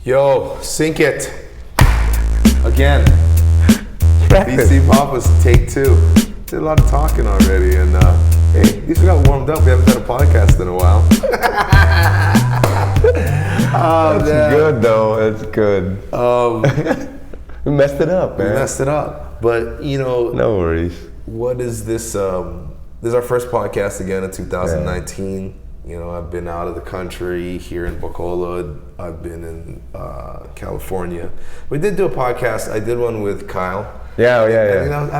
Yo, sink it. Again. BC Poppas, take 2. Did a lot of talking already, and hey, at least we got warmed up. We haven't done a podcast in a while. That's good though, it's good. We messed it up, man. We messed it up, but you know. No worries. What is this? This is our first podcast again in 2019. Yeah. You know, I've been out of the country, here in Bacolod. I've been in California. We did do a podcast. I did one with Kyle. Yeah. I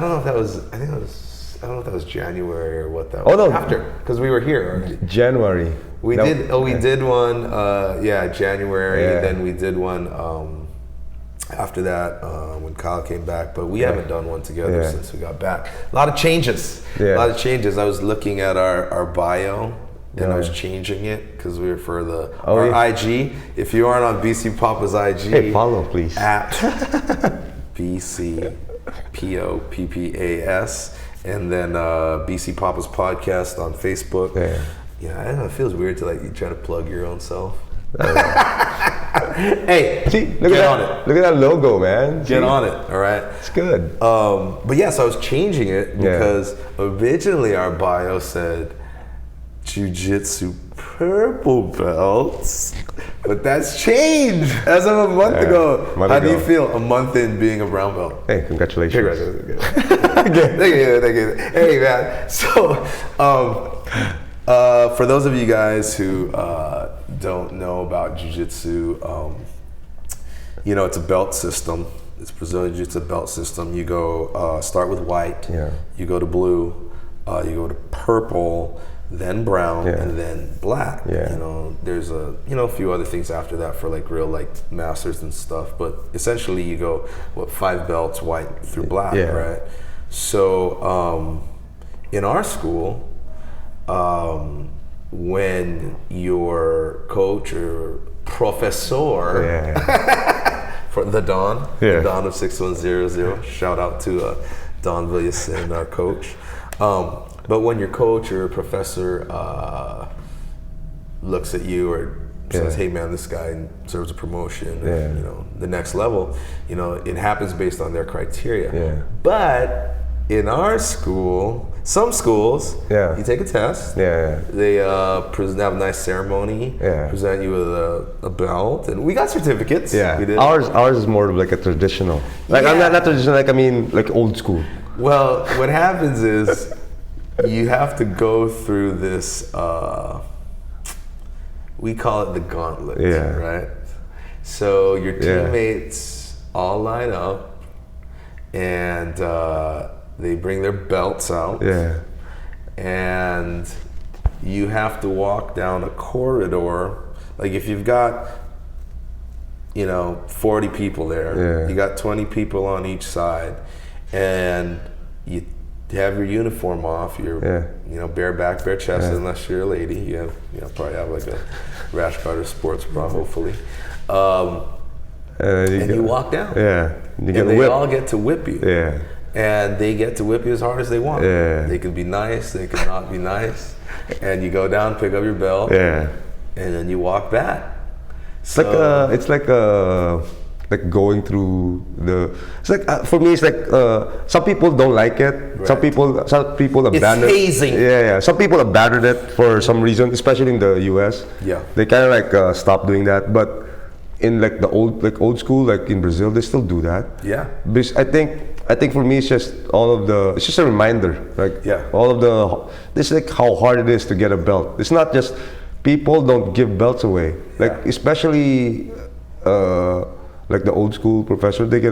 don't know if that was. I don't know if that was January or what that was. Oh no, after, because we were here already. January. We did one. January. Yeah. Then we did one after that when Kyle came back. But we haven't done one together since we got back. A lot of changes. Yeah. A lot of changes. I was looking at our bio. And I was changing it because we were for our IG. If you aren't on BC Poppas IG, hey, follow please. At BC Poppas, and then BC Poppas Podcast on Facebook. Yeah, I don't know. It feels weird to you try to plug your own self. Hey, see, look at that logo, man. Get on it, all right? It's good. But yes, I was changing it because originally our bio said Jiu Jitsu purple belts, but that's changed as of a month ago. How do you feel a month in being a brown belt? Hey, congratulations. Thank you. Hey, man. So, for those of you guys who don't know about Jiu Jitsu, you know, it's a belt system. It's Brazilian Jiu Jitsu belt system. You go start with white, you go to blue, you go to purple, then brown, and then black. You know, there's a few other things after that for real masters and stuff, but essentially you go 5 belts white through black, right? So in our school, when your coach or professor for the Don, the Don of 6100, shout out to Don Villasin, our coach. But when your coach or professor looks at you or says, "Hey, man, this guy deserves a promotion," or, you know, the next level, you know, it happens based on their criteria. But in our school, some schools, you take a test. They have a nice ceremony. Present you with a belt, and we got certificates. We did. Ours is more of a traditional. I'm not traditional. I mean old school. Well, what happens is, you have to go through this, we call it the gauntlet, right? So your teammates all line up and they bring their belts out and you have to walk down a corridor. If you've got 40 people there, you got 20 people on each side, and you have your uniform off, you're bare back, bare chest, unless you're a lady. You probably have a rash guard or sports bra, hopefully. And you walk down. And they all get to whip you. And they get to whip you as hard as they want. They can be nice, they can not be nice. And you go down, pick up your belt, and then you walk back. It's like going through for me, it's some people don't like it. Right. Some people abandon it. It's hazing. Some people abandon it for some reason, especially in the US. They kind of stop doing that. But in the old school, in Brazil, they still do that. Because I think for me, it's just it's just a reminder. This is how hard it is to get a belt. It's not just people don't give belts away. Especially the old school professor, they're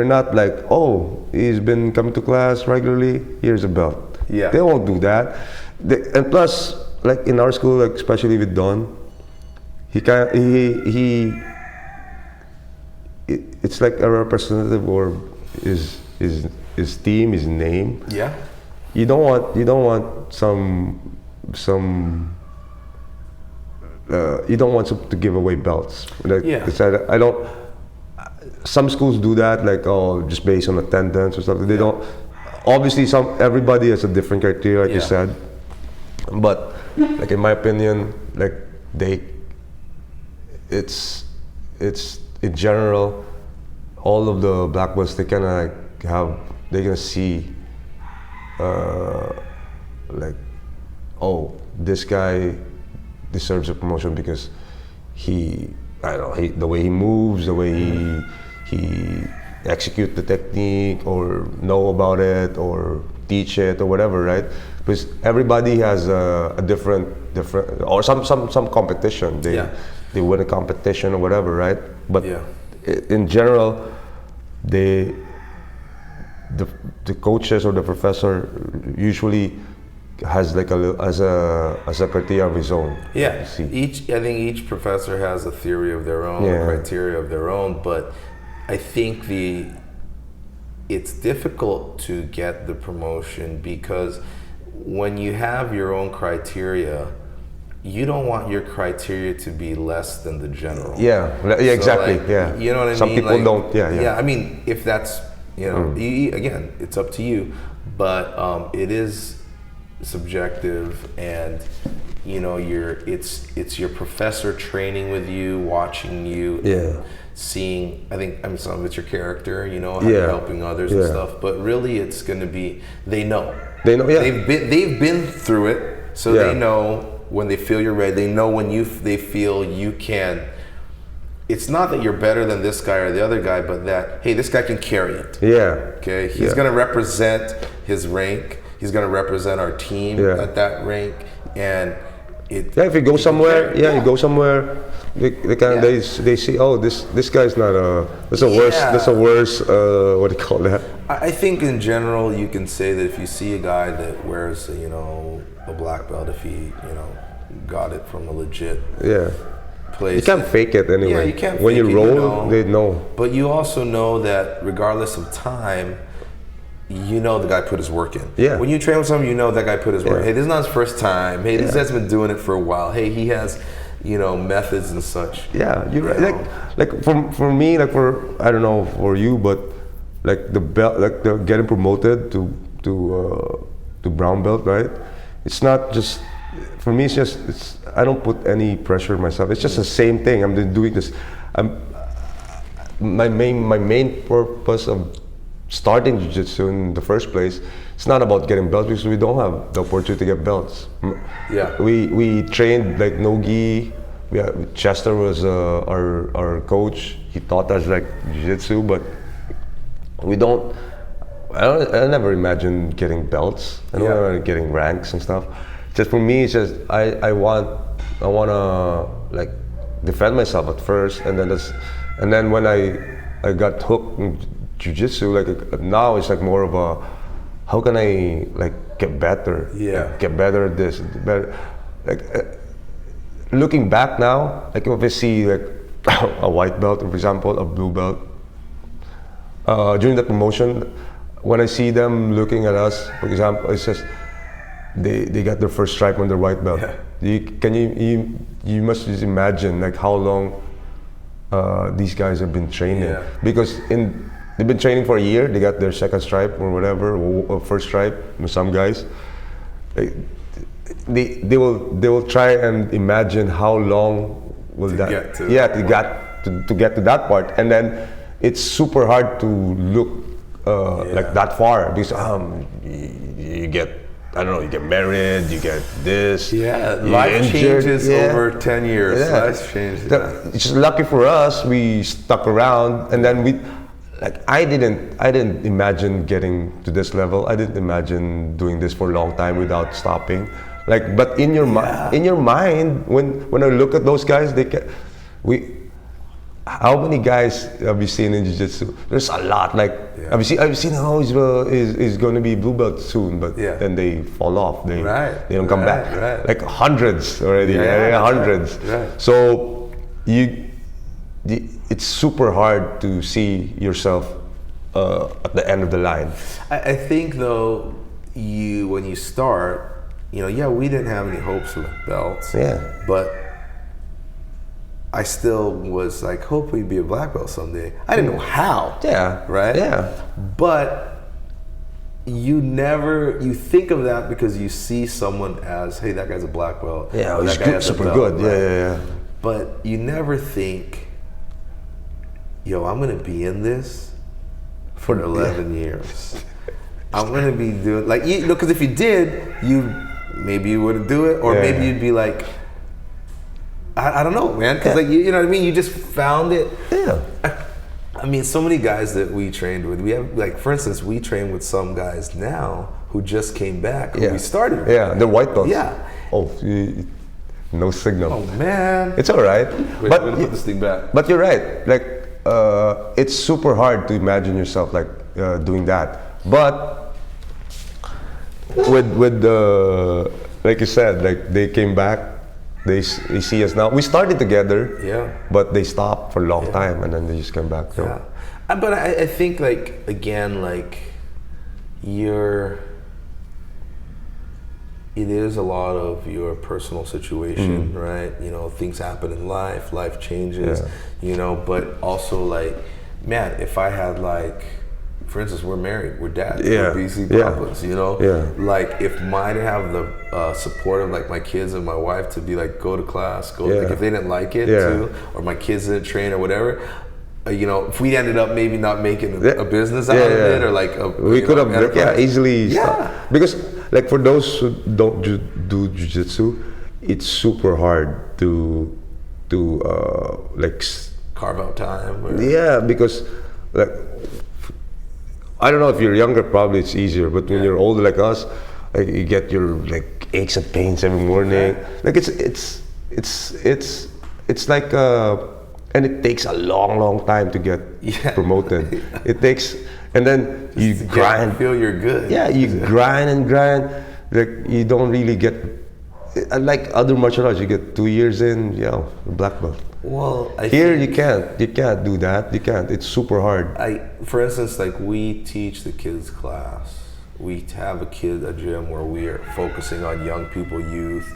not oh, he's been coming to class regularly, here's a belt. They won't do that. And plus, in our school, especially with Don, it's like a representative or his team, his name. You don't want some you don't want to give away belts. I don't. Some schools do that, just based on attendance or something. They don't. Obviously, everybody has a different criteria, you said. But in my opinion, it's in general, all of the black belts, they kind of like they're gonna see like, oh, this guy deserves a promotion because I don't know, the way he moves, the way he execute the technique, or know about it, or teach it, or whatever, right? Because everybody has a different, or some competition. They win a competition or whatever, right? But in general, the coaches or the professor usually has like a criteria of his own. Yeah, I think each professor has a theory of their own, a criteria of their own, but I think it's difficult to get the promotion because when you have your own criteria, you don't want your criteria to be less than the general. Yeah, exactly. Like, yeah, you know what I mean? Some people like, don't. Yeah. I mean, if that's again, it's up to you, but it is subjective, and it's your professor training with you, watching you, seeing. I mean, some of it's your character, helping others and stuff. But really, it's going to be they know. They've been through it, so they know when they feel you're ready. They know when they feel you can. It's not that you're better than this guy or the other guy, but that, hey, this guy can carry it. Yeah. Okay. He's going to represent his rank. He's going to represent our team at that rank, and if you go somewhere, you go somewhere. They see, oh, this guy's not that's a worse what do you call that? I think in general you can say that if you see a guy that wears a black belt, if he got it from a legit place, you can't fake it anyway. Yeah, you can't. When you roll, they know. But you also know that regardless of time, the guy put his work in. Yeah. When you train with someone, that guy put his work. Hey, this is not his first time. Hey, this guy's been doing it for a while. Hey, he has, methods and such. Yeah, you're right. Like for me, like I don't know for you, but like the belt, like the getting promoted to brown belt, right? It's not just for me. I don't put any pressure on myself. It's just the same thing. I'm doing this. My main purpose of starting jiu-jitsu in the first place, it's not about getting belts because we don't have the opportunity to get belts. Yeah. We trained like no-gi. Chester was our coach. He taught us like jiu-jitsu, but I never imagined getting belts. I don't ever getting ranks and stuff. Just for me, it's just I wanna like defend myself at first, and then when I got hooked in jiu-jitsu, like now it's like more of a how can I like get better? Get better at this, better. Like looking back now, like if I see like a white belt, for example, a blue belt, during the promotion, when I see them looking at us, for example, it's just they got their first stripe on their white belt. You must just imagine like how long these guys have been training, because they've been training for a year. They got their second stripe or whatever, or first stripe. Some guys, they will try and imagine how long will to get to that part, and then it's super hard to look like that far because you get. I don't know, you get married, you get this. Yeah, life changes over 10 years. Yeah. Life changes. It's just lucky for us, we stuck around, and then I didn't imagine getting to this level. I didn't imagine doing this for a long time without stopping. But in your mind, when I look at those guys, how many guys have you seen in jiu-jitsu? There's a lot. I've seen how he's going to be blue belt soon, but then they fall off. They don't come back. Right. Like hundreds already. Hundreds. Right. So it's super hard to see yourself at the end of the line. I think though, when you start, we didn't have any hopes of belts. Yeah. But I still was like, hopefully be a black belt someday. I didn't know how. Yeah. Right? Yeah. But you think of that because you see someone as, hey, that guy's a black belt. Yeah, he's good, super good. Right? Yeah. but you never think, yo, I'm gonna be in this for 11 years. I'm gonna be doing like, you know, because if you did, maybe you wouldn't do it, or maybe you'd be like, I don't know, man, because like you know what I mean. You just found it. Yeah. I mean, so many guys that we trained with. We have, like, for instance, we train with some guys now who just came back. Who we started with. Yeah, the white belts. Yeah. Oh, no signal. Oh man. It's all right. Wait, but put this thing back. But you're right. Like, it's super hard to imagine yourself like doing that. But with like you said, like they came back. They see us now. We started together, but they stopped for a long time, and then they just came back. So. Yeah, but I think, like, again, like, it is a lot of your personal situation, right? You know, things happen in life changes, you know, but also, like, man, if I had, like, for instance, we're married, we're dads, we're BC Poppas, you know? Like, if I didn't have the support of, like, my kids and my wife to be like, go to class, like, if they didn't like it too, or my kids didn't train or whatever, you know, if we ended up maybe not making a business out of it, or like we could have easily stopped. Because, like, for those who don't do jiu-jitsu, it's super hard to like carve out time. Because, like, I don't know, if you're younger, probably it's easier, but when you're older like us, like, you get your, like, aches and pains every morning. Like, it's like and it takes a long time to get promoted. It takes, and then you grind. Feel you're good. Yeah, you grind and grind. Like, you don't really get, like other martial arts, you get 2 years in, black belt. Well, here you can't do that. You can't. It's super hard. For instance, like, we teach the kids class. We have a gym where we are focusing on young people, youth,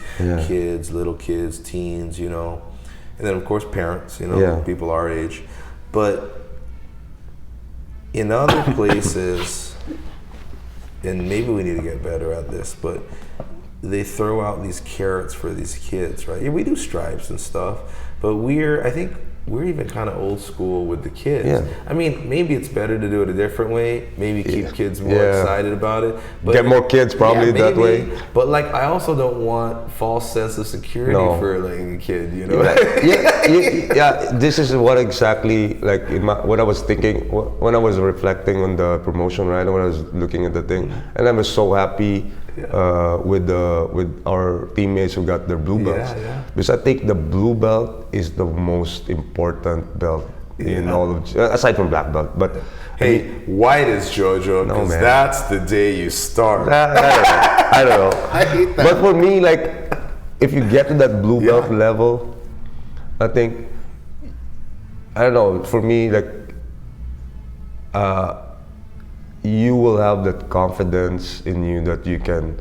kids, little kids, teens, you know, and then of course parents, you know, people our age. But in other places, and maybe we need to get better at this, but they throw out these carrots for these kids, right? Yeah, we do stripes and stuff, but I think we're even kind of old school with the kids. I mean, maybe it's better to do it a different way. Maybe keep kids more excited about it. But get more kids probably that way. But, like, I also don't want false sense of security for, like, a kid, you know? This is what exactly, like, what I was thinking when I was reflecting on the promotion, right? When I was looking at the thing, and I was so happy with our teammates who got their blue belts, because I think the blue belt is the most important belt in all of, aside from black belt. But hey, white is Jojo, because that's the day you start. I don't know. I hate that. But for me, like, if you get to that blue belt level, I think, I don't know, for me, like, you will have that confidence in you that you can,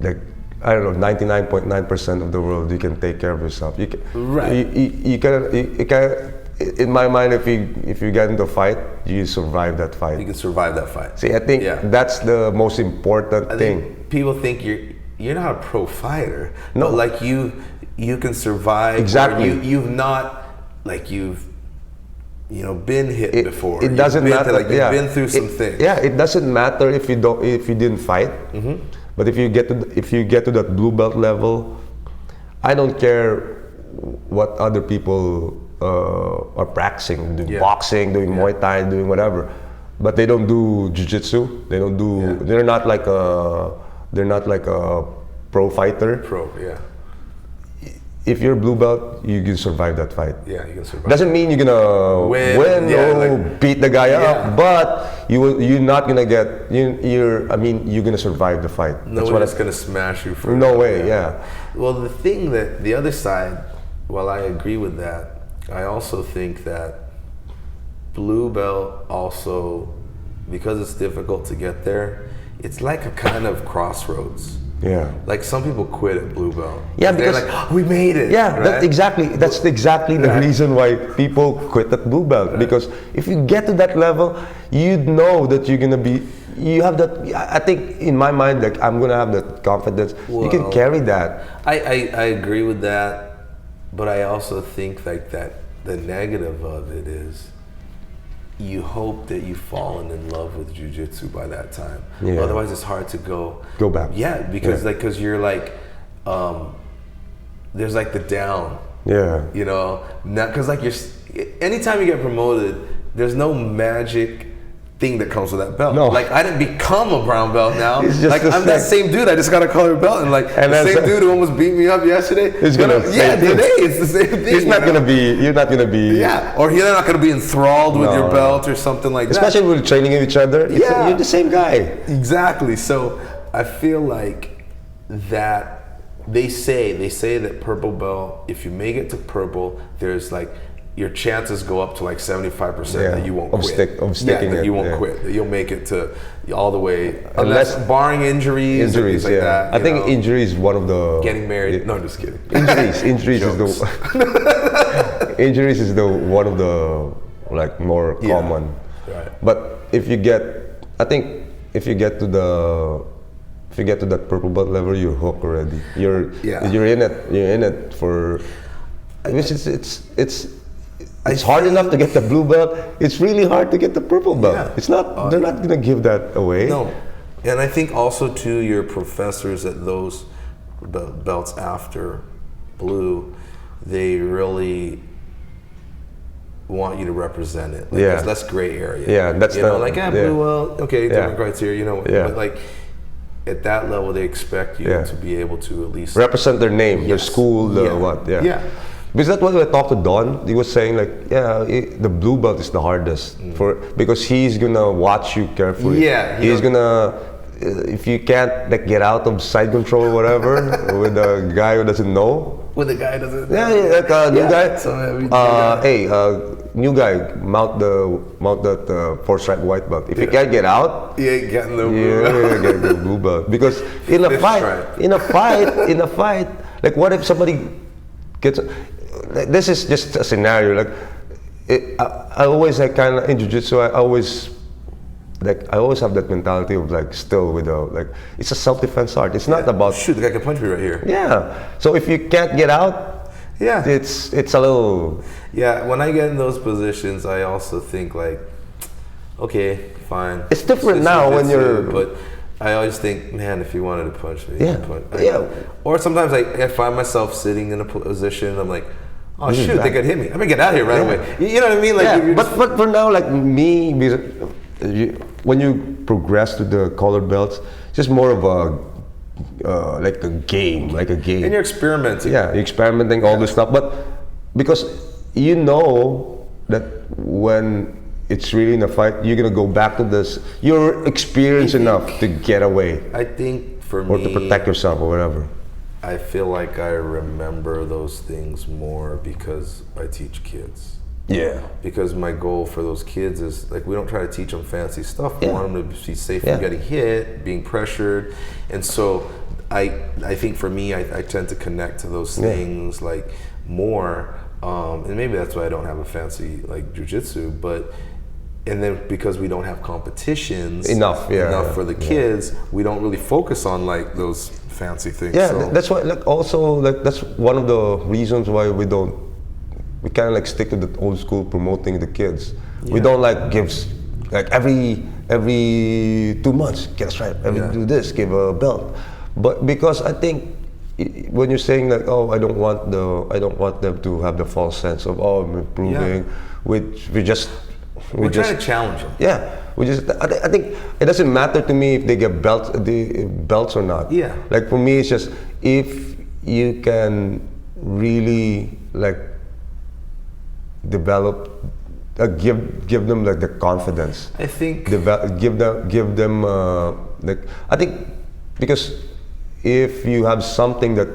like, I don't know, 99.9% of the world, you can take care of yourself. You can, you can. In my mind, if you get into a fight, you survive that fight. You can survive that fight. See, I think that's the most important thing. Think people think you're not a pro fighter. No, but, like, you can survive. Exactly. You've not, like, you've, you know, been hit before. It doesn't matter. Like, you've been through some things. Yeah, it doesn't matter if you didn't fight. But if you get to that blue belt level, I don't care what other people are practicing, doing boxing, doing Muay Thai, doing whatever, but they don't do jiu-jitsu. They don't do. They're not like a pro fighter. If you're blue belt, you can survive that fight. Yeah, you can survive. Doesn't mean you're gonna win or beat the guy up, but you're not gonna get. You're gonna survive the fight. Nobody's gonna smash you for. No way. Well, the other side, while I agree with that, I also think that blue belt also, because it's difficult to get there, it's like a kind of crossroads. Like, some people quit at blue belt. Because they're like, oh, we made it. That's exactly the reason why people quit at blue belt. Because if you get to that level, you know that you're gonna be. You have that. I think in my mind, like, I'm gonna have that confidence. You can carry that. I agree with that. But I also think like that the negative of it is you hope that you've fallen in love with jiu-jitsu by that time. Yeah. Otherwise it's hard to go back. Yeah, because like you're like there's like the down. Yeah. You know, not because like anytime you get promoted, there's no magic thing that comes with that belt. No. Like I didn't become a brown belt now. Like I'm that same dude. I just got a colored belt, and like the same dude who almost beat me up yesterday. It's today it's the same thing. It's not gonna be. You're not gonna be. Yeah, or you're not gonna be enthralled with your belt or something like that. Especially when we're training with each other. Yeah, you're the same guy. Exactly. So I feel like that. They say that purple belt, if you make it to purple, there's like your chances go up to like 75% that you won't quit. Of sticking that you won't quit. That you'll make it to all the way, unless barring injuries and things like that. I think injury is one of the getting married. No, I'm just kidding. Injuries is the injuries is the one of the like more common. Right. But if you get to that purple belt level, you're hooked already. You're in it. You're in it for. Which it's hard enough to get the blue belt. It's really hard to get the purple belt. Yeah. It's not. They're not gonna give that away. No, and I think also too, your professors at those belts after blue, they really want you to represent it. Like there's less gray area. Yeah, that's blue. Well, okay, different criteria. But like. At that level, they expect you to be able to at least represent their name, their school, what. Yeah. Because that's what I talked to Don. He was saying like, the blue belt is the hardest because he's gonna watch you carefully. Yeah. He's gonna, if you can't like get out of side control or whatever with a guy who doesn't know. With a guy who doesn't know. New guy. So, new guy, mount that 4-stripe white belt. If you can't get out, you ain't getting the blue belt. Get the blue belt. Because in a fight, like what if somebody gets? This is just a scenario. Like I always like kind of in jiu-jitsu. I always have that mentality of like still it's a self-defense art. It's not about shoot, the guy can punch me right here. Yeah. So if you can't get out. Yeah, it's a little. Yeah, when I get in those positions, I also think like, okay, fine. It's different now when you're. But I always think, man, if you wanted to punch me, Or sometimes I find myself sitting in a position. I'm like, oh shoot, they could hit me. I'm gonna get out of here right away. You know what I mean? Like, but for now, like me, when you progress to the colored belts, it's just more of a. Like a game. And you're experimenting. Yeah, you're experimenting all this stuff. But because you know that when it's really in a fight, you're gonna go back to this. You're experienced enough to get away. I think for me, or to protect yourself or whatever. I feel like I remember those things more because I teach kids. Yeah. Because my goal for those kids is like we don't try to teach them fancy stuff. We want them to be safe from getting hit, being pressured, and so I think for me I tend to connect to those things like more, and maybe that's why I don't have a fancy like jiu-jitsu, and then because we don't have competitions enough for the kids, we don't really focus on like those fancy things. Yeah, so. That's why that's one of the reasons why we kind of like stick to the old school promoting the kids. Yeah. We don't like give like every 2 months get a stripe, do this, give a belt. But because I think when you're saying like, oh, I don't want them to have the false sense of I'm improving, we're trying to challenge them. Yeah, I think it doesn't matter to me if they get belts or not. Yeah. Like for me, it's just if you can really like develop, give them like the confidence. I think give them like I think because if you have something that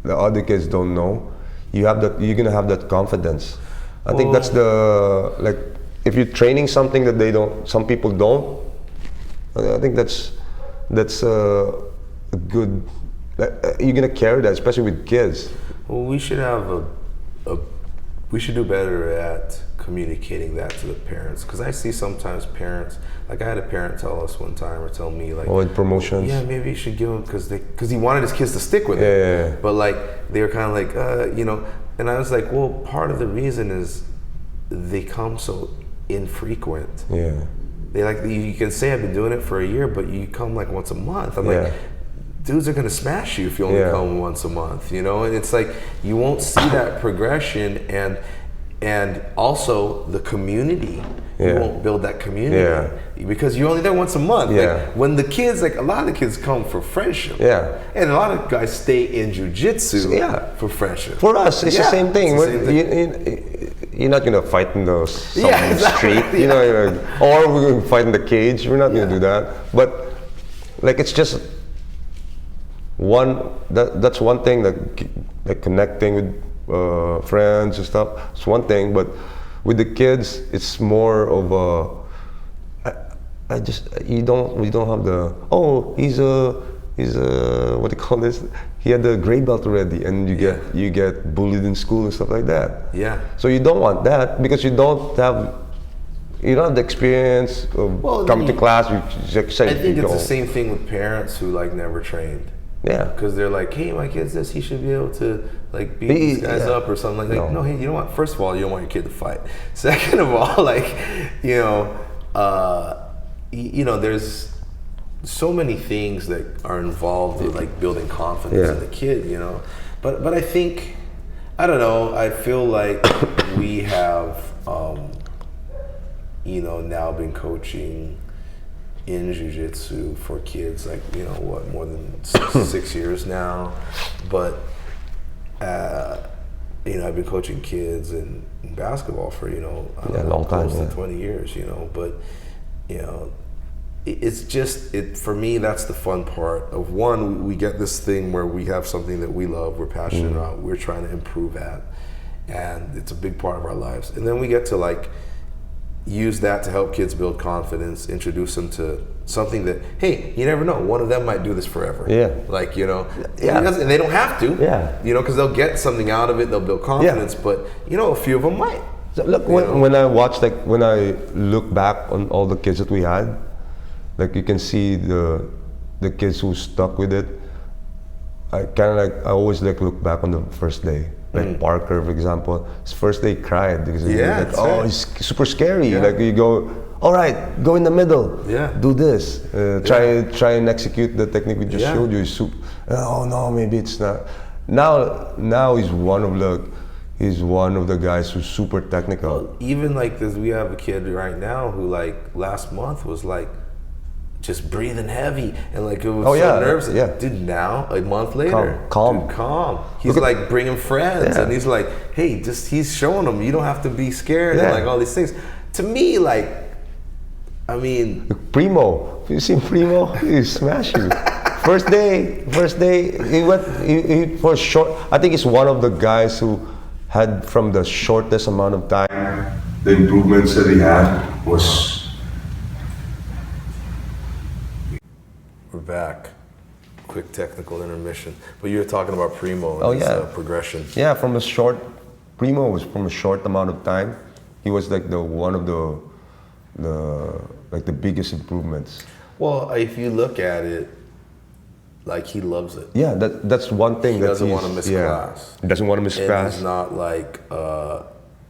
the other kids don't know, you're gonna have that confidence. I think that's the like if you're training something that some people don't. I think that's a good. You're gonna carry that, especially with kids. Well, we should have we should do better at communicating that to the parents, because I see sometimes parents, like I had a parent tell us one time, or tell me like, in promotions, yeah, maybe you should give him, because he wanted his kids to stick with it, but like they were kind of like, you know, and I was like, well, part of the reason is they come so infrequent. They like, you can say I've been doing it for a year, but you come like once a month. I'm like, dudes are gonna smash you if you only come once a month, you know? And it's like, you won't see that progression, and also the community. You won't build that community because you're only there once a month. Like when the kids, like a lot of the kids come for friendship. And a lot of guys stay in jiu-jitsu for friendship. For us, it's the same thing. You're not gonna fight in the street, you know, or we're gonna fight in the cage. We're not gonna do that. But like, it's just that's one thing, like connecting with friends and stuff. It's one thing, but with the kids, it's more of we don't have the, oh, he's a what do you call this? He had the gray belt already, and you get bullied in school and stuff like that. So you don't want that, because you don't have the experience of coming to class. I think it's the same thing with parents who like never trained. Because they're like, hey, my kid's this, he should be able to like beat these guys up or something like that. No, hey, you know what? First of all, you don't want your kid to fight. Second of all, like, you know, there's so many things that are involved with like building confidence in the kid, you know. But I think, I don't know, I feel like we have, you know, now been coaching in jiu-jitsu for kids, like, you know, what, more than 6 years now. But you know, I've been coaching kids in basketball for, you know, a long time, close to 20 years, you know. But you know, it's just, for me, that's the fun part of, one, we get this thing where we have something that we love, we're passionate about, we're trying to improve at, and it's a big part of our lives. And then we get to like use that to help kids build confidence, introduce them to something that, hey, you never know, one of them might do this forever. Like, you know, and they don't have to, you know, because they'll get something out of it, they'll build confidence, but, you know, a few of them might. So look, when I watch, like, when I look back on all the kids that we had, like, you can see the kids who stuck with it. I always like look back on the first day. Like Parker, for example, his first day cried because he was like, he's super scary. Like, you go, all right, go in the middle, do this, try and execute the technique we just showed you. Oh no, maybe it's not. Now he's one of the guys who's super technical. Well, even like this, we have a kid right now who like last month was like just breathing heavy and like it was so nervous. Dude, now a month later, calm. He's like bringing friends and he's like, hey, he's showing them you don't have to be scared and like all these things. To me, like, I mean, Primo, you seen Primo? He smash you. First day, he went for short. I think he's one of the guys who had, from the shortest amount of time, the improvements that he had was. We're back. Quick technical intermission. But you were talking about Primo and his progression. Yeah, Primo was from a short amount of time. He was like one of the biggest improvements. Well, if you look at it, like, he loves it. Yeah, that's one thing. He doesn't want to miss class. He doesn't want to miss class. He's not like,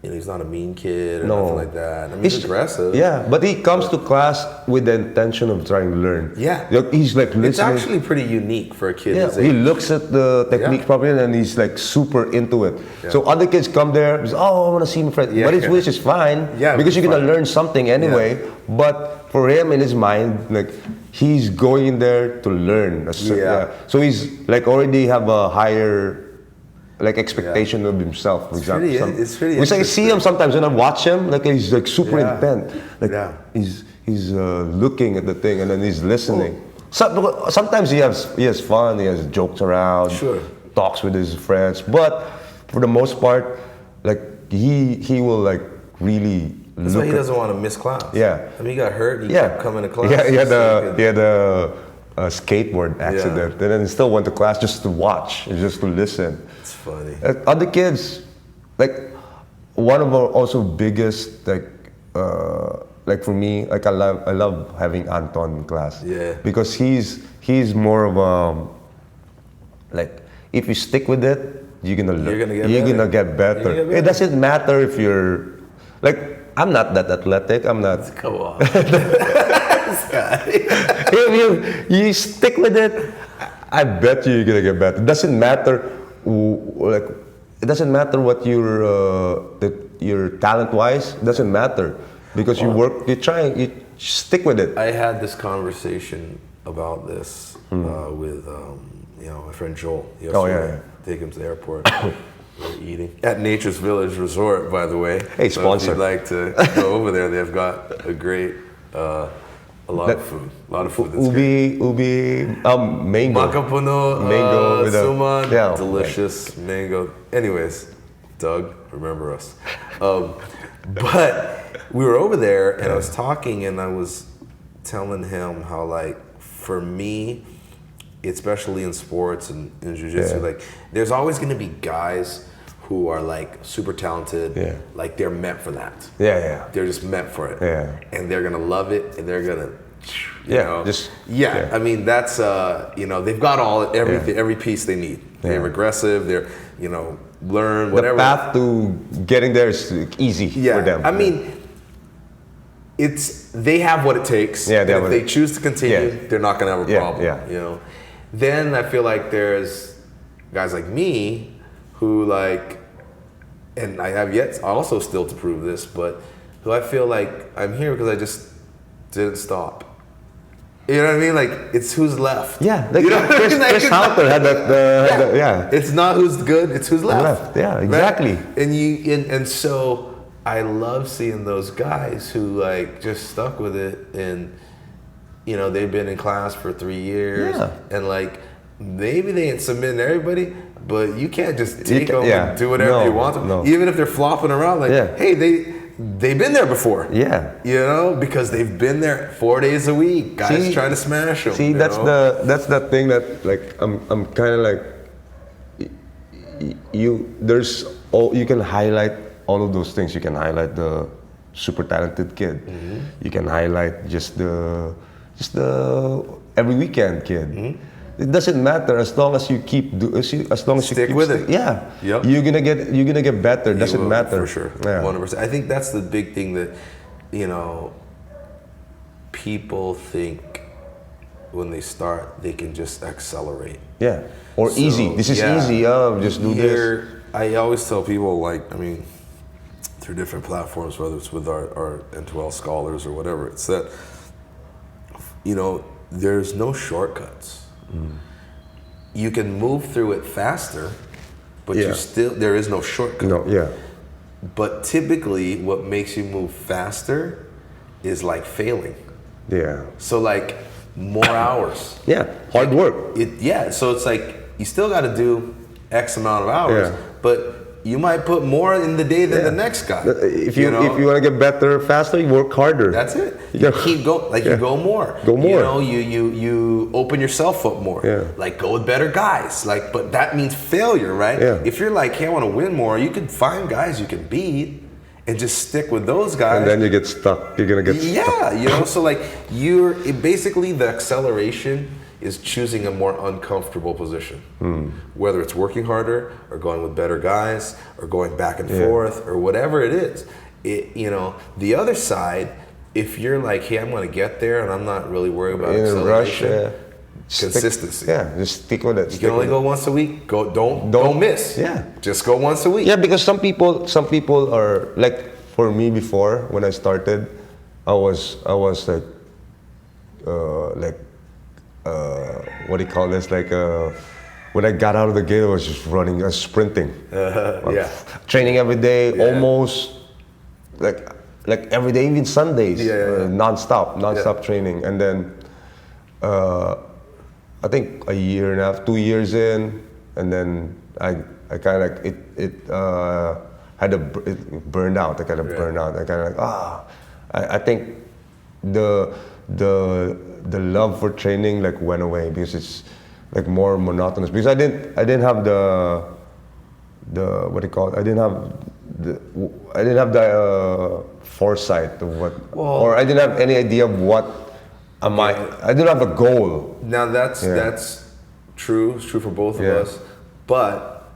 you know, he's not a mean kid or nothing like that. I mean, he's aggressive. Yeah, but he comes to class with the intention of trying to learn. Yeah. He's like listening. It's actually pretty unique for a kid his age. He looks at the technique properly and he's like super into it. So other kids come there, I want to see my friend. But which is fine, because you're going to learn something anyway. But for him, in his mind, like, he's going in there to learn. So he's like already have a higher like expectation of himself, for example. It's really I see him sometimes when I watch him, like, he's like super intent. Like, he's looking at the thing and then he's listening. Sometimes he has fun, he has jokes around, talks with his friends, but for the most part, like, he will like really. That's why he doesn't want to miss class. I mean, he got hurt. He kept coming to class. He had a skateboard accident, and then he still went to class just to watch, just to listen. It's funny. Other kids, like, one of our also biggest like for me, like I love having Anton in class. Yeah. Because he's more of like if you stick with it, you're gonna get better. It doesn't matter if you're like I'm not that athletic. I'm not. Come on. If you stick with it, I bet you're gonna get better. It doesn't matter like it doesn't matter what your talent wise. It doesn't matter. Because you stick with it. I had this conversation about this with my friend Joel yesterday. Take him to the airport. We're eating at Nature's Village Resort, by the way. Hey, sponsor. If you'd like to go over there, they've got a great, a lot of food. A lot of food. That's ubi, mango. Makapuno, mango with suman, delicious mango. Anyways, Doug, remember us. But we were over there and I was talking and I was telling him how like for me, especially in sports and in jiu-jitsu, like there's always gonna be guys who are like super talented, like they're meant for that. They're just meant for it. And they're gonna love it and they're gonna I mean that's they've got every piece they need. They're aggressive, they're learn whatever. The path to getting there is easy for them. I mean, they have what it takes. And if they choose to continue, they're not going to have a problem. Then I feel like there's guys like me who like, and I have yet also still to prove this, but who I feel like I'm here because I just didn't stop. You know what I mean? Like, it's who's left. Yeah, like, Chris Halter had that. It's not who's good; it's who's left. Yeah, exactly. Right? And so I love seeing those guys who like just stuck with it, and they've been in class for 3 years, and like maybe they ain't submitting everybody, but you can't just take them and do whatever you want them. Even if they're flopping around, like hey, they've been there before. Because they've been there 4 days a week. Guys trying to smash them. See, that's the thing that like I'm kind of like you can highlight all of those things. You can highlight the super talented kid. You can highlight just the every weekend kid. It doesn't matter as long as you keep stick with it. You're gonna get better. It doesn't matter for sure. 100%. I think that's the big thing that people think when they start they can just accelerate. Or easy. This is easy. Just do this. I always tell people through different platforms, whether it's with our N2L scholars or whatever, it's that there's no shortcuts. You can move through it faster, but there is no shortcut. But typically what makes you move faster is like failing. So like more hours. Hard work. So it's like you still got to do X amount of hours, but you might put more in the day than the next guy. If you want to get better faster, you work harder. That's it. You keep going. You go more. You open yourself up more. Like go with better guys. But that means failure, right? If you're like, hey, I want to win more, you can find guys you can beat and just stick with those guys. And then you get stuck. You're gonna get stuck. So like basically the acceleration is choosing a more uncomfortable position. Whether it's working harder or going with better guys or going back and forth or whatever it is. The other side, if you're like, hey, I'm gonna get there and I'm not really worried about acceleration, consistency. Just stick with it. You can only go once a week. Don't miss. Just go once a week. Because some people are like, for me before when I started, I was like what do you call this? Like when I got out of the gate, I was just running, sprinting. Training every day, almost like every day, even Sundays, non-stop training. And then I think a year and a half, 2 years in, and then I kind of like it burned out. I kind of burned out. I kind of like I think the love for training like went away because it's like more monotonous. Because I didn't have the what do you call it? I didn't have I didn't have the foresight of what, or I didn't have any idea of what I didn't have a goal. Now that's true. It's true for both of us. But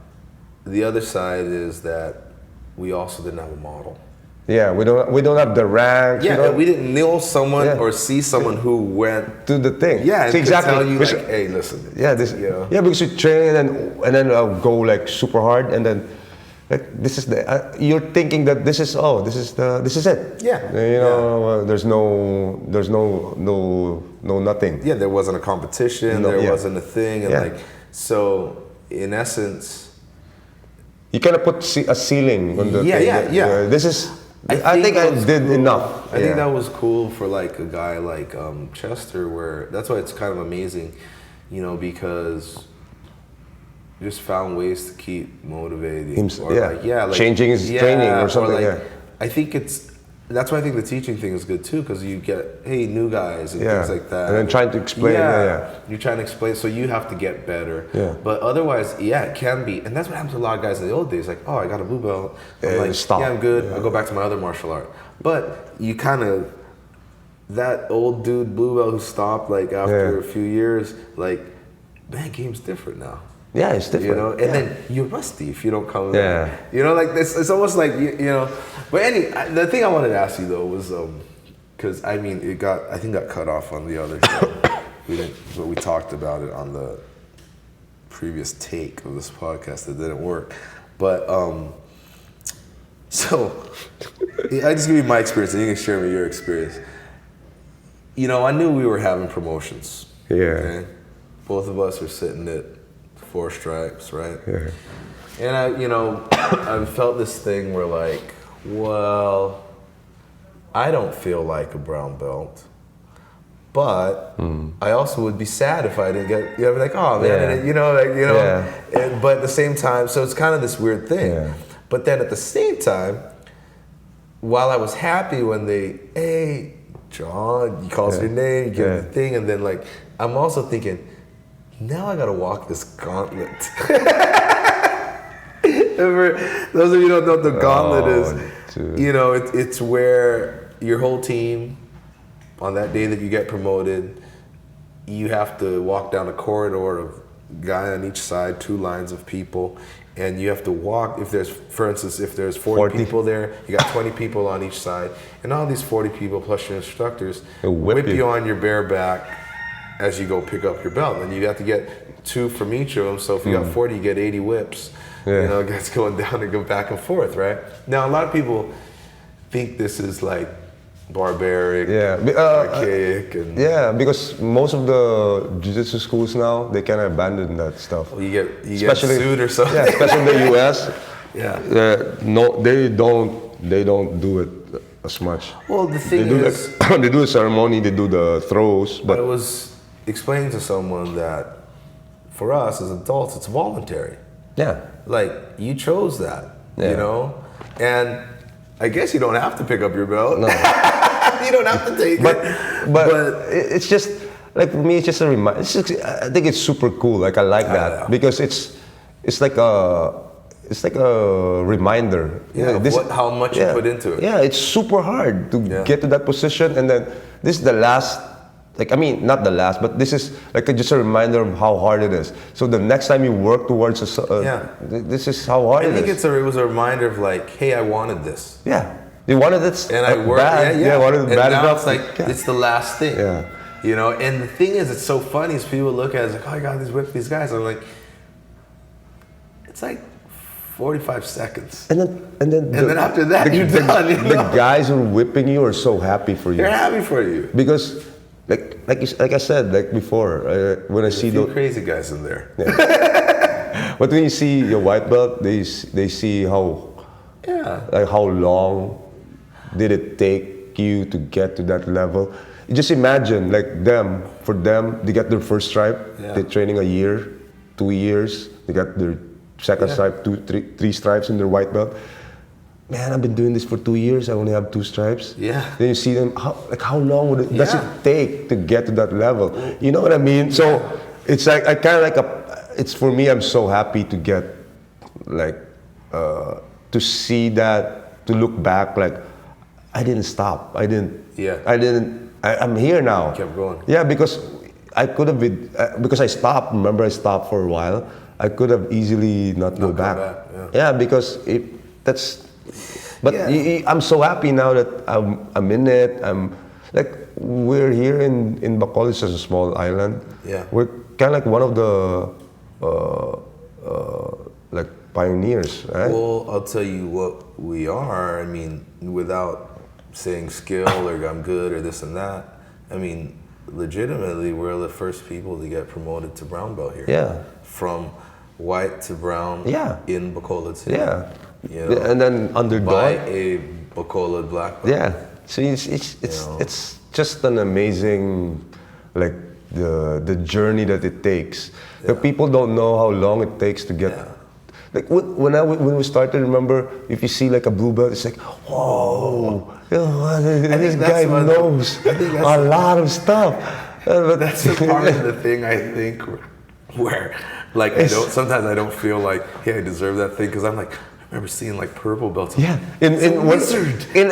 the other side is that we also didn't have a model. Yeah, we don't have the ranks. Yeah, we didn't know someone or see someone who went to the thing. Yeah, and exactly. tell you like, hey, listen. Yeah, because you train and then go like super hard, and then like this is you're thinking that this is it. Yeah. There's no nothing. Yeah, there wasn't a competition. There wasn't a thing, and like so. In essence, you kind of put a ceiling on the thing. Yeah. This is. I think I did enough. I think that was cool for like a guy like Chester, where that's why it's kind of amazing, because just found ways to keep motivating. Changing his training or something. I think that's why I think the teaching thing is good too, because you get new guys and things like that, and then trying to explain. You're trying to explain, so you have to get better. But otherwise, it can be, and that's what happens to a lot of guys in the old days. Like, oh, I got a blue belt. I'm like, stop. I'm good. I'll go back to my other martial art. But you kind of that old dude blue belt who stopped like after a few years, like, man, game's different now. Yeah, it's different. And then you're rusty if you don't come in. Like it's almost like But the thing I wanted to ask you though was because I think got cut off on the other show. But we talked about it on the previous take of this podcast that didn't work. But so I just give you my experience and you can share me your experience. I knew we were having promotions. Yeah. Okay? Both of us are sitting at 4 stripes, right? Yeah. And I felt this thing where like, well, I don't feel like a brown belt, but I also would be sad if I didn't get, like, oh man, but at the same time, so it's kind of this weird thing. Yeah. But then at the same time, while I was happy when hey, John, he calls your name, you get the thing, and then like, I'm also thinking, now I gotta walk this gauntlet. For those of you who don't know what the gauntlet is, it's where your whole team, on that day that you get promoted, you have to walk down a corridor of guy on each side, 2 lines of people, and you have to walk. For instance, if there's 40 people there, you got 20 people on each side, and all these 40 people plus your instructors whip you on your bare back as you go pick up your belt, and you have to get 2 from each of them. So if you got 40, you get 80 whips. It's going down and go back and forth, right? Now a lot of people think this is like barbaric, archaic, and because most of the jiu-jitsu schools now they kind of abandon that stuff. Well, you get sued or something. Yeah, especially in the U.S. No, they don't do it as much. Well, the thing is, they do the ceremony, they do the throws, but I was explaining to someone that for us as adults, it's voluntary. Yeah. Like, you chose that, and I guess you don't have to pick up your belt. No. You don't have to take it. But it's just, like, for me, it's just a reminder. I think it's super cool. Like, I like that because it's like a reminder. How much you put into it. Yeah, it's super hard to get to that position, and then this is the last. Not the last, but this is like just a reminder of how hard it is. So the next time you work towards this is how hard it is. I think it was a reminder of like, hey, I wanted this. Yeah, you wanted this, and I worked. Bad. I wanted it bad now enough. It's like it's the last thing. Yeah. And the thing is, it's so funny. Is people look at it as like, oh, I got these guys. I'm like, it's like 45 seconds. And then after that, you're done. The guys who are whipping you are so happy for you. They're happy for you because. Like I said, like before, when I see those crazy guys in there. Yeah. But when you see your white belt, they see how how long did it take you to get to that level. You just imagine, like for them, they got their first stripe. Yeah. They're training a year, 2 years. They got their second stripe, 3 stripes in their white belt. Man, I've been doing this for 2 years. I only have 2 stripes. Yeah. Then you see them. How long does it take to get to that level? You know what I mean? So it's like it's for me. I'm so happy to get to see that, to look back, like I didn't stop. I'm here now. You kept going. Yeah, because I could have been, because I stopped. Remember, I stopped for a while. I could have easily not go back. Yeah, because I'm so happy now that I'm in it. I'm like, we're here in Bacolod, it's just a small island. Yeah. We're kind of like one of the like pioneers, right? Well, I'll tell you what we are. I mean, without saying skill or I'm good or this and that, I mean, legitimately, we're the first people to get promoted to brown belt here. Yeah. From white to brown. Yeah. In Bacolod City. Yeah. You know, and then under by a Bacolod black belt. Yeah. So it's just an amazing, like the journey that it takes. Yeah. The people don't know how long it takes to get. Yeah. Like when we started, remember, if you see like a blue belt, it's like, whoa, this guy knows a lot of stuff. But that's the part of the thing, I think, where like sometimes I don't feel like, hey, I deserve that thing, because I'm like, I remember seeing like purple belts. Yeah, wizard. When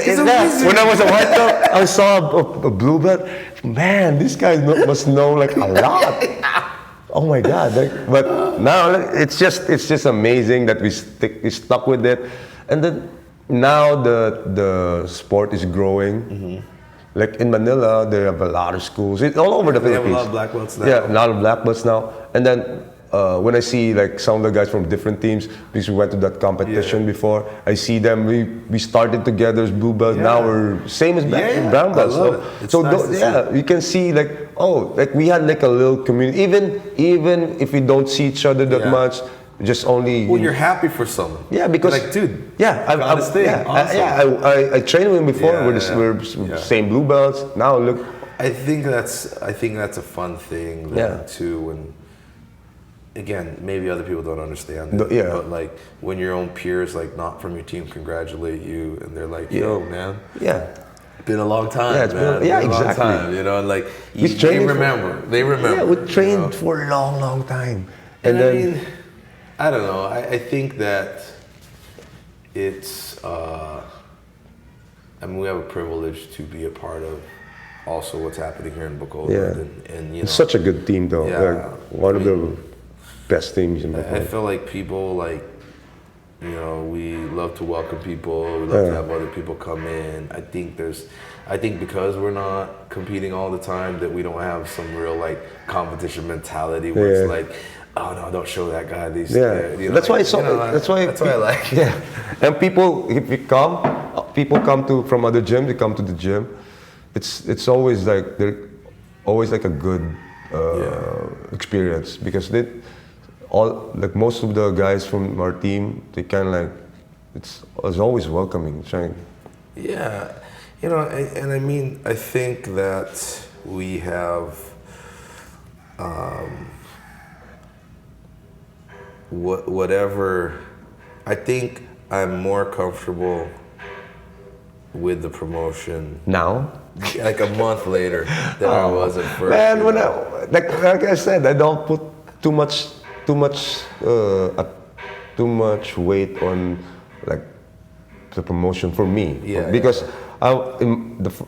I was a white belt, I saw a blue belt. Man, this guy must know like a lot. Oh my God! But now it's just amazing that we stuck with it, and then now the sport is growing. Mm-hmm. Like in Manila, they have a lot of schools. It's all over the Philippines. They have a lot of black belts now. Yeah, a lot of black belts now. And then when I see like some of the guys from different teams, because we went to that competition before, I see them. We started together as blue belts. Now we're same as brown belts. So nice you can see like, like we had like a little community. Even if we don't see each other that much. Just only. Well, you're happy for someone. Yeah, because like, dude. Yeah, I trained with him before. We're same blue belts. Now look. I think that's a fun thing too. And again, maybe other people don't understand it. But like when your own peers, like not from your team, congratulate you, and they're like, "Yo, man." Yeah. Been a long time, man. Exactly. A long time, you know, and like they remember. Yeah, we trained for a long time, and then. I mean, I don't know. I think that it's. I mean, we have a privilege to be a part of also what's happening here in Bacolod. Yeah. And you know, it's such a good team, though. Yeah. Like, one of the best teams in Bacolod. I feel like people like, you know, we love to welcome people. We love to have other people come in. I think because we're not competing all the time, that we don't have some real like competition mentality where it's like, oh no, don't show that guy these. You know, that's why it's so. That's why I like. Yeah, and people, if you people come from other gyms. They come to the gym. It's always like they're always like a good experience, because like most of the guys from our team, they kind of like it's always welcoming. Yeah, you know, and I mean, I think that we have. Whatever, I think I'm more comfortable with the promotion now, like a month later than I was at first. Man, when like I said, I don't put too much weight on like the promotion for me. Because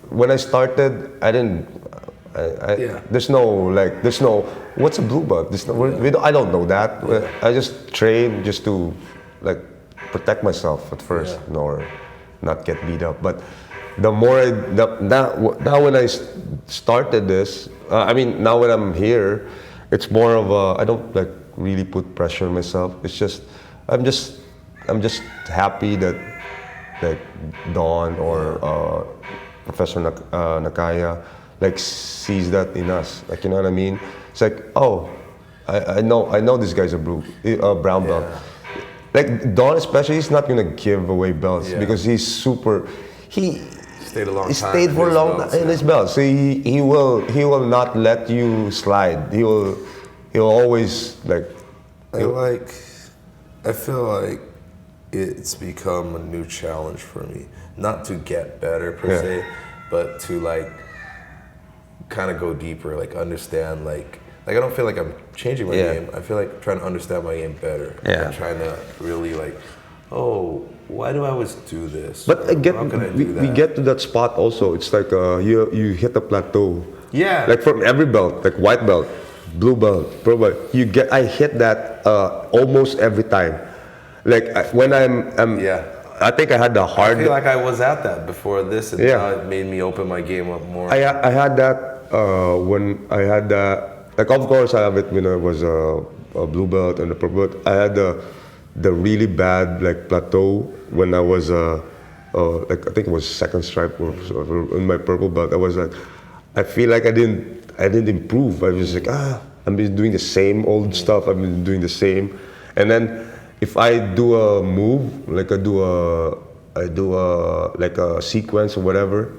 when I started, I didn't. There's no what's a blue belt. I don't know that. I just train just to like protect myself at first, or not get beat up. But the more now when I started this, I mean now when I'm here, it's more of I don't like really put pressure on myself. It's just I'm just happy that Don or Professor Nakaya like sees that in us, like, you know what I mean? It's like, I know this guy's a brown belt. Like Don especially, he's not gonna give away belts because he's super. He stayed a long time. He stayed for a long time in his belt, so he will not let you slide. He'll always like. I feel like it's become a new challenge for me, not to get better per se, but to like. Kind of go deeper, like understand, like I don't feel like I'm changing my game. I feel like trying to understand my game better. And trying to really like, why do I always do this? But we get to that spot also. It's like you hit a plateau. Yeah. Like from every belt, like white belt, blue belt, pro belt, I hit that almost every time. Like when I think I had the hard. I feel like I was at that before this, and now it made me open my game up more. I had that when I had that. Like of course I have it when I was a blue belt and a purple belt. I had the really bad like plateau when I was like I think it was second stripe or in my purple belt. I was like, I feel like I didn't improve. I was like I've been doing the same old stuff. I've been doing the same, and then if I do a move, like I do like a sequence or whatever,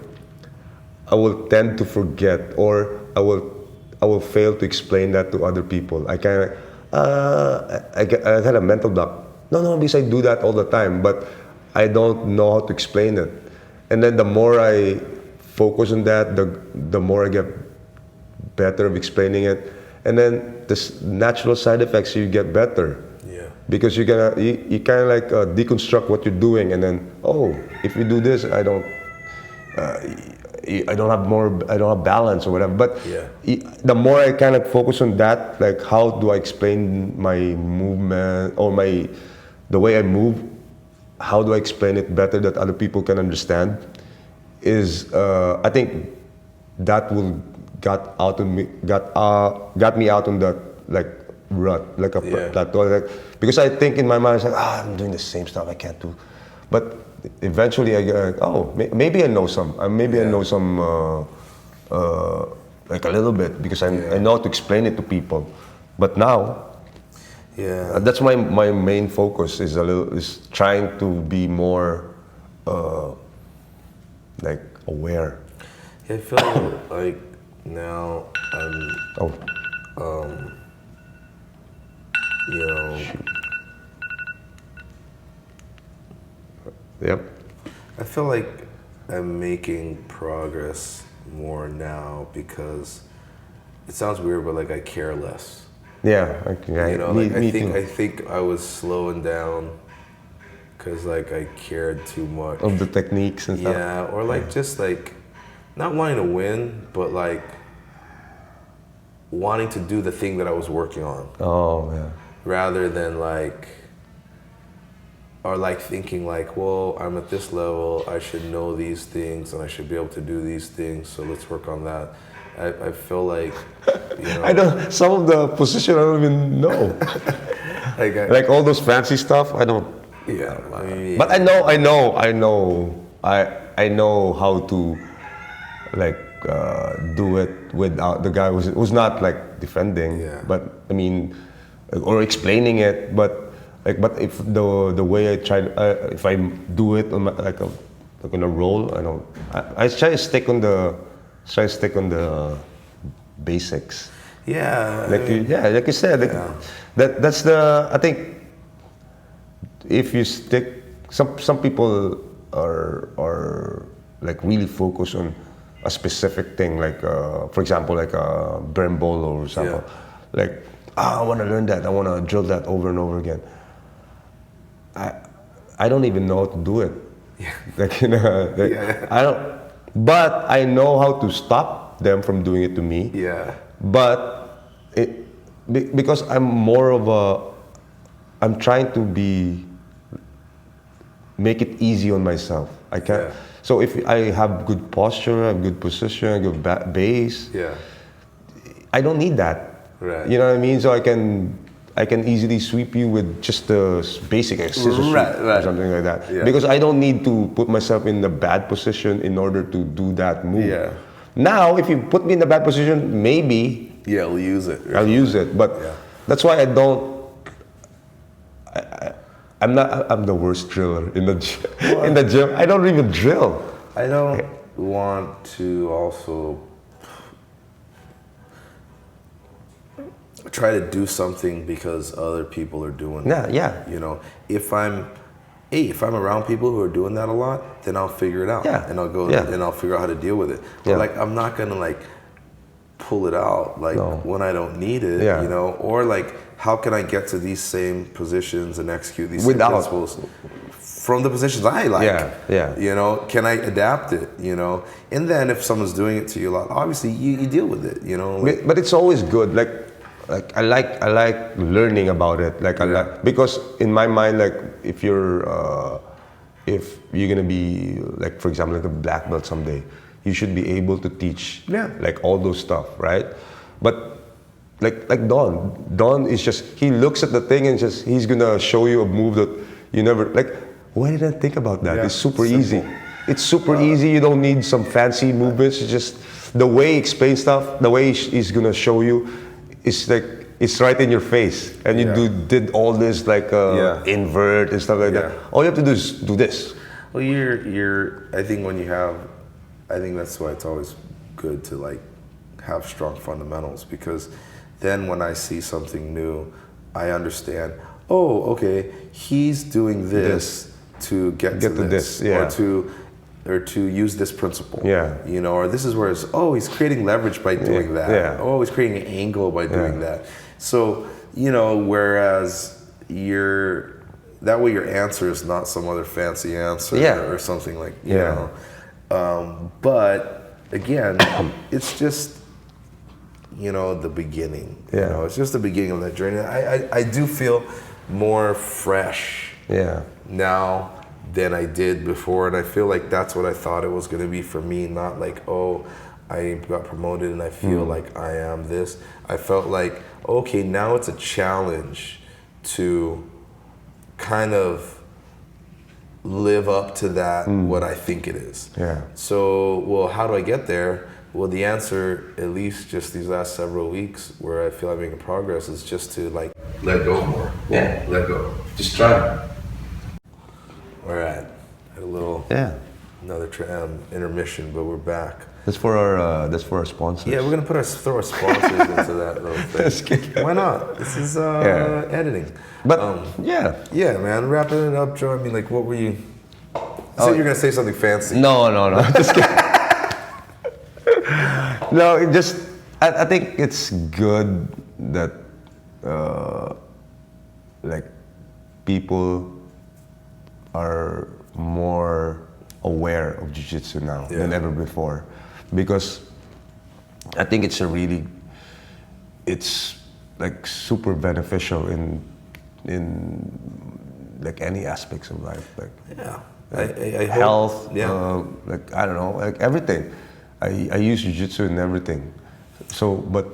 I will tend to forget, or I will fail to explain that to other people. I kind of I had a mental block. No, because I do that all the time, but I don't know how to explain it. And then the more I focus on that, the more I get better of explaining it. And then the natural side effects, you get better. Because you kind of like deconstruct what you're doing, and then if you do this, I don't have balance or whatever. But the more I kind of focus on that, like how do I explain my movement or the way I move, how do I explain it better that other people can understand? Is I think that got me out on that like rut, like a plateau, like, because I think in my mind it's like I'm doing the same stuff I can't do, but eventually I get maybe I know some, I know some like a little bit, because I know how to explain it to people. But now that's my main focus is trying to be more like aware. I feel like now I feel like I'm making progress more now because it sounds weird, but like I care less. I think I was slowing down because like I cared too much of the techniques and stuff. Yeah, or like just like not wanting to win, but like wanting to do the thing that I was working on. Rather than like, or like thinking like, well, I'm at this level, I should know these things and I should be able to do these things, so let's work on that. I feel like, I don't, some of the position I don't even know. like all those fancy stuff, I don't. But I know how to like do it without the guy who's not like defending, but I mean, or explaining it, but if the way I try, if I do it on like on a roll, I try to stick on the basics. Like you said, that's the, I think if you stick, some people are like really focused on a specific thing, like for example, like a Brembolo or something, like I want to learn that, I want to drill that over and over again. I don't even know how to do it. I don't, but I know how to stop them from doing it to me. But because I'm trying to make it easy on myself. I can't. So if I have good posture, I have good position, good base, I don't need that. You know what I mean? So I can easily sweep you with just the basic scissor sweep or something like that. Because I don't need to put myself in a bad position in order to do that move. Now, if you put me in a bad position, maybe I'll use it. But that's why I don't. I'm the worst driller in the gym. In the gym, I don't even drill. I don't want to also try to do something because other people are doing it. You know, if I'm around people who are doing that a lot, then I'll figure it out. And I'll go and I'll figure out how to deal with it. But like, I'm not gonna like pull it out like when I don't need it, you know, or like how can I get to these same positions and execute these same principles from the positions I like? You know, can I adapt it? You know, and then if someone's doing it to you a lot, obviously you deal with it. You know, like, but it's always good. Like I like learning about it. Like I like, because in my mind, like if you're gonna be like, for example, like a black belt someday, you should be able to teach like all those stuff, right? But like Don is just, he looks at the thing and just, he's gonna show you a move that you never, like, why did I think about that? It's super easy. It's super easy. You don't need some fancy movements. It's just the way he explains stuff, the way he's gonna show you, it's like, it's right in your face. And you did all this like invert and stuff like that. All you have to do is do this. Well, I think when you have, I think that's why it's always good to like have strong fundamentals, because then when I see something new, I understand, oh, okay, he's doing this to get to this, or to use this principle. You know, or this is where it's, oh, he's creating leverage by doing that. Oh, he's creating an angle by doing that. So, you know, whereas that way your answer is not some other fancy answer or something like, you know. But again, it's just, you know, the beginning. You know, it's just the beginning of that journey. I do feel more fresh now than I did before, and I feel like that's what I thought it was going to be for me. Not like, oh, I got promoted and I feel like I am this. I felt like, okay, now it's a challenge to kind of live up to that, what I think it is. So, well, how do I get there? Well, the answer, at least just these last several weeks where I feel I'm making progress, is just to like let go more. Let go. Just try. All right. Had a little another intermission, but we're back. That's for our sponsors. Yeah, we're gonna throw our sponsors into that little thing. Why not? This is editing. But yeah, man. Wrapping it up, Joe. I mean, like, what were you? You're gonna say something fancy. No. Just kidding. No, I think it's good that like people are more aware of jiu-jitsu now than ever before, because I think it's like super beneficial in like any aspects of life, like I health, like I don't know, like everything. I use jiu-jitsu in everything. So, but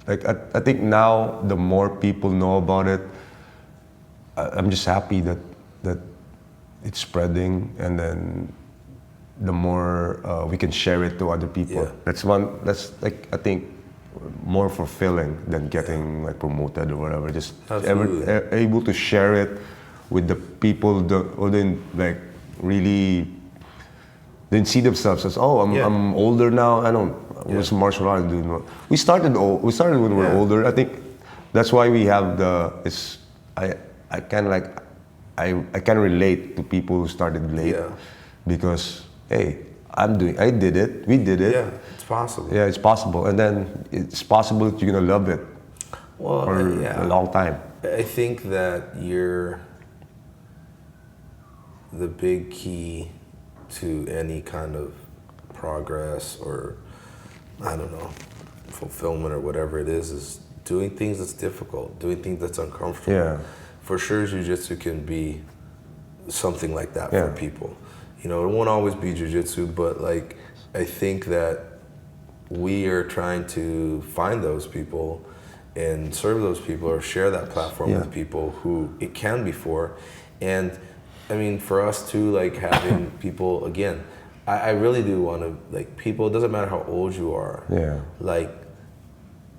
like I think now the more people know about it, I'm just happy that it's spreading, and then the more we can share it to other people. That's like, I think, more fulfilling than getting like promoted or whatever. Just able to share it with the people who didn't like really didn't see themselves as, oh, I'm older now. I don't was martial arts doing. We started when we were older. I think that's why we have I can relate to people who started late, because hey, I did it, we did it. Yeah, it's possible. Yeah, it's possible, and then it's possible that you're gonna love it for a long time. I think that the big key to any kind of progress, or I don't know, fulfillment or whatever it is doing things that's difficult, doing things that's uncomfortable. Yeah. For sure, jiu-jitsu can be something like that for people. You know, it won't always be jiu-jitsu, but like, I think that we are trying to find those people and serve those people, or share that platform with people who it can be for. And I mean, for us too, like having people, again, I really do want to, like, people, it doesn't matter how old you are. Like,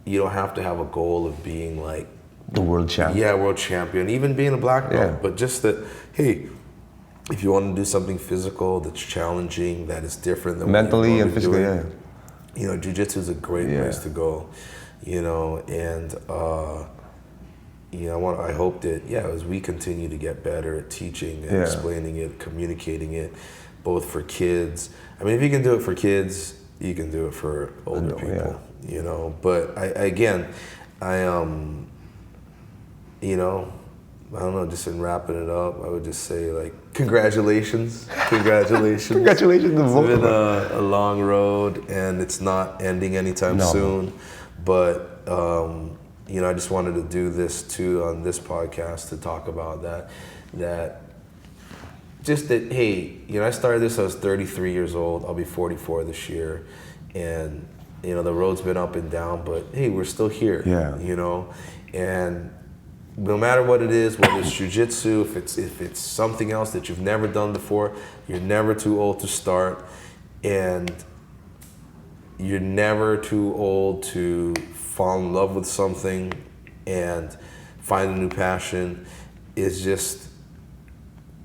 you don't have to have a goal of being like the world champion. Yeah, world champion, even being a black belt. But just that, hey, if you want to do something physical that's challenging, that is different than mentally and physically, you know, jiu-jitsu is a great place to go. You know, and you know, I hope that as we continue to get better at teaching and explaining it, communicating it, both for kids. I mean, if you can do it for kids, you can do it for older people. You know, but you know, I don't know, just in wrapping it up, I would just say, like, congratulations. Congratulations. Congratulations to both. It's been a long road, and it's not ending anytime soon. But, you know, I just wanted to do this, too, on this podcast to talk about that just that, hey, you know, I started this, I was 33 years old. I'll be 44 this year. And, you know, the road's been up and down, but, hey, we're still here, you know. And no matter what it is, whether it's jiu-jitsu, if it's something else that you've never done before, you're never too old to start, and you're never too old to fall in love with something and find a new passion. It's just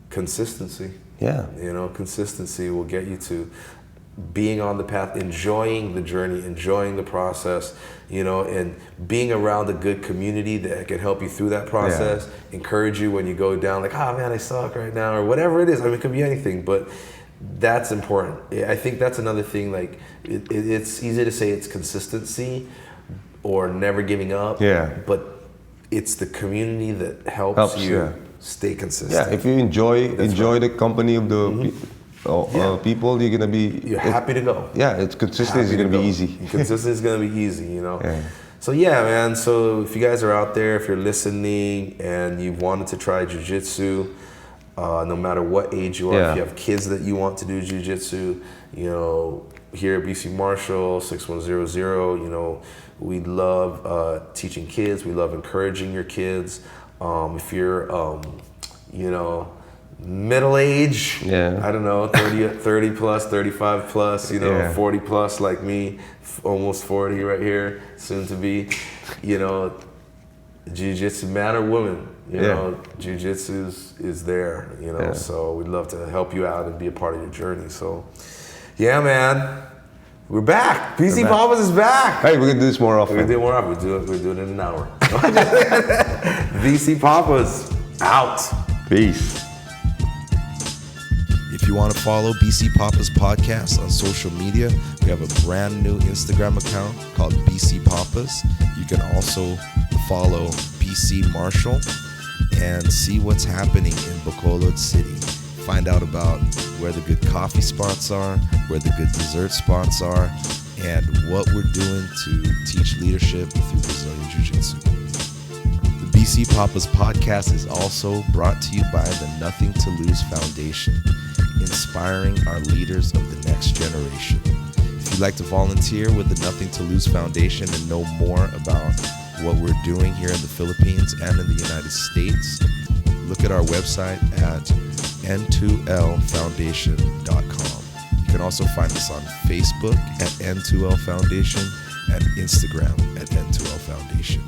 consistency. Yeah. You know, consistency will get you to being on the path, enjoying the journey, enjoying the process, you know, and being around a good community that can help you through that process, encourage you when you go down, like, oh man, I suck right now, or whatever it is. I mean, it could be anything, but that's important. I think that's another thing, like, it's easy to say it's consistency or never giving up, but it's the community that helps you stay consistent. Yeah, if you enjoy the company of the people, you're happy to go. Yeah, it's consistency is gonna be easy. Consistency is gonna be easy, you know. So yeah, man. So if you guys are out there, if you're listening and you wanted to try jiu-jitsu, no matter what age you are, if you have kids that you want to do jiu-jitsu, you know, here at BC Martial 6100, you know, we love teaching kids. We love encouraging your kids. If you're, you know, middle age, I don't know, 30 plus, 35 plus, you know, 40 plus like me, almost 40 right here, soon to be, you know, jiu-jitsu, man or woman, you know, jiu-jitsu is there, you know, so we'd love to help you out and be a part of your journey. So, yeah, man, we're back. BC Poppas is back. Hey, we're gonna do this more often. We're gonna do it more often. We're doing it in an hour. BC Poppas out. Peace. If you want to follow BC Poppas Podcast on social media, we have a brand new Instagram account called BC Poppas. You can also follow BC Martial and see what's happening in Bacolod City. Find out about where the good coffee spots are, where the good dessert spots are, and what we're doing to teach leadership through Brazilian Jiu Jitsu. The BC Poppas Podcast is also brought to you by the Nothing to Lose Foundation, inspiring our leaders of the next generation. If you'd like to volunteer with the Nothing to Lose Foundation and know more about what we're doing here in the Philippines and in the United States, look at our website at n2lfoundation.com. You can also find us on Facebook at N2L Foundation and Instagram at N2L Foundation.